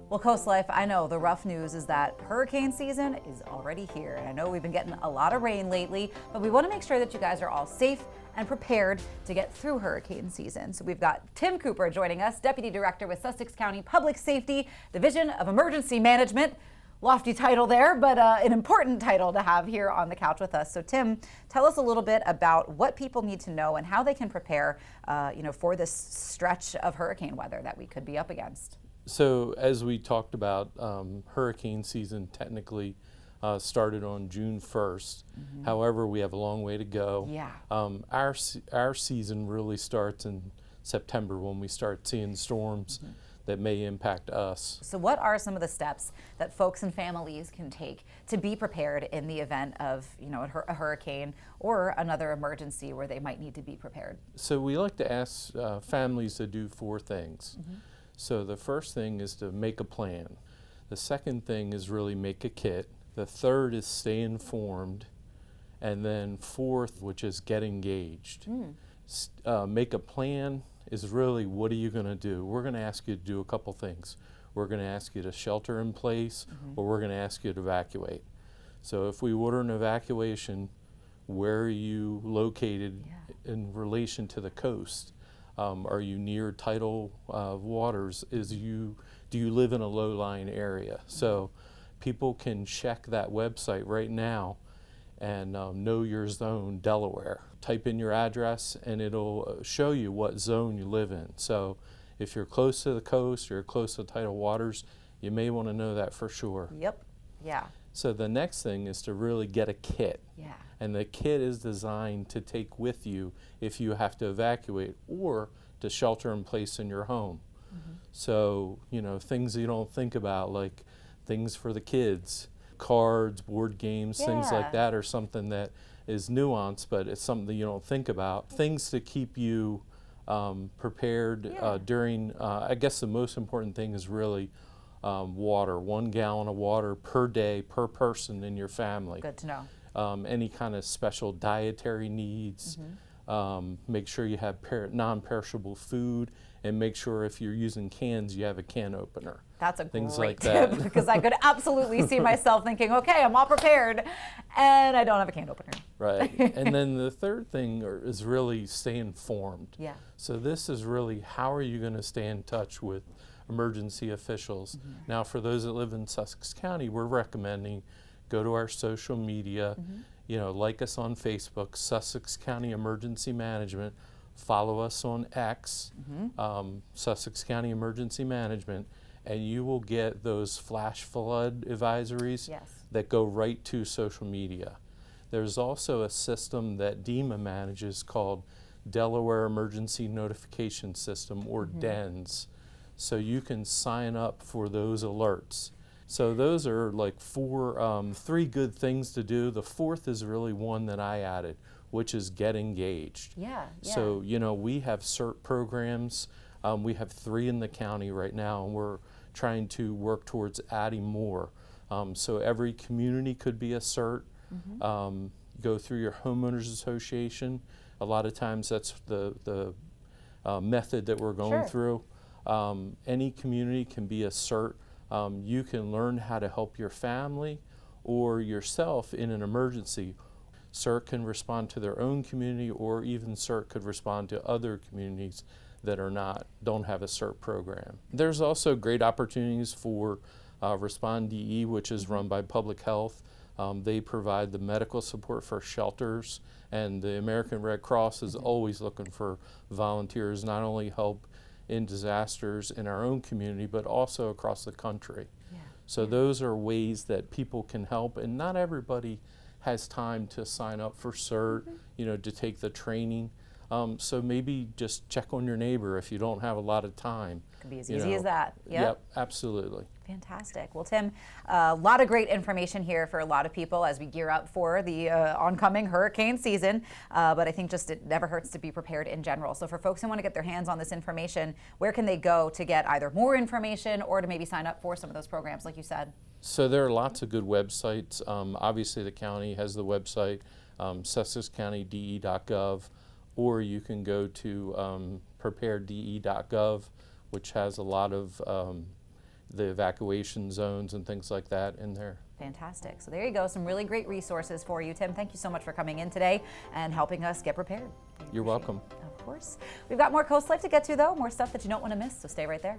Well, CoastLife, I know the rough news is that hurricane season is already here. And I know we've been getting a lot of rain lately, but we want to make sure that you guys are all safe and prepared to get through hurricane season. So we've got Tim Cooper joining us, Deputy Director with Sussex County Public Safety, Division of Emergency Management. Lofty title there, but an important title to have here on the couch with us. So Tim, tell us a little bit about what people need to know and how they can prepare for this stretch of hurricane weather that we could be up against. So as we talked about, hurricane season technically started on June 1st. Mm-hmm. However, we have a long way to go. Yeah. Our season really starts in September when we start seeing storms that may impact us. So what are some of the steps that folks and families can take to be prepared in the event of a hurricane or another emergency where they might need to be prepared? So we like to ask families to do 4 things. Mm-hmm. So the first thing is to make a plan. The second thing is really make a kit. The third is stay informed. And then fourth, which is get engaged. Make a plan is really, what are you going to do? We're going to ask you to do a couple things. We're going to ask you to shelter in place, or we're going to ask you to evacuate. So if we order an evacuation, where are you located in relation to the coast? Are you near tidal waters? Do you live in a low-lying area? So people can check that website right now and know your zone, Delaware. Type in your address and it'll show you what zone you live in. So if you're close to the coast or close to tidal waters, you may want to know that for sure. Yep. Yeah. So the next thing is to really get a kit. Yeah. And the kit is designed to take with you if you have to evacuate or to shelter in place in your home. So, things you don't think about, like things for the kids, cards, board games, things like that are something that is nuanced, but it's something that you don't think about. Things to keep you prepared during, I guess the most important thing is really water, 1 gallon of water per day per person in your family. Good to know. Any kind of special dietary needs. Make sure you have non-perishable food, and make sure if you're using cans, you have a can opener. That's a Things great like tip that. because I could absolutely see myself thinking, okay, I'm all prepared, and I don't have a can opener. Right. And then the third thing is really stay informed. Yeah. So this is really, how are you going to stay in touch with emergency officials? Now, for those that live in Sussex County, we're recommending go to our social media, like us on Facebook, Sussex County Emergency Management. Follow us on X, Sussex County Emergency Management, and you will get those flash flood advisories that go right to social media. There's also a system that DEMA manages called Delaware Emergency Notification System, or DENS. So you can sign up for those alerts. So those are like 3 good things to do. The fourth is really one that I added, which is get engaged. So, we have CERT programs. We have 3 in the county right now, and we're trying to work towards adding more. So every community could be a CERT. Go through your homeowners association. A lot of times that's the method that we're going through. Any community can be a CERT. You can learn how to help your family or yourself in an emergency. CERT can respond to their own community, or even CERT could respond to other communities that don't have a CERT program. There's also great opportunities for Respond DE, which is run by Public Health. They provide the medical support for shelters, and the American Red Cross is always looking for volunteers, not only help in disasters in our own community, but also across the country. So those are ways that people can help, and not everybody has time to sign up for CERT, to take the training. So maybe just check on your neighbor if you don't have a lot of time. Could be as easy as that. Yep, absolutely. Fantastic. Well, Tim, a lot of great information here for a lot of people as we gear up for the oncoming hurricane season. But I think just it never hurts to be prepared in general. So for folks who want to get their hands on this information, where can they go to get either more information or to maybe sign up for some of those programs, like you said? So there are lots of good websites. Obviously, the county has the website, sussexcountydE.gov, or you can go to preparedde.gov, which has a lot of the evacuation zones and things like that in there. Fantastic. So there you go, some really great resources for you. Tim, thank you so much for coming in today and helping us get prepared. You're welcome. Of course. We've got more Coast Life to get to, though, more stuff that you don't want to miss, so stay right there.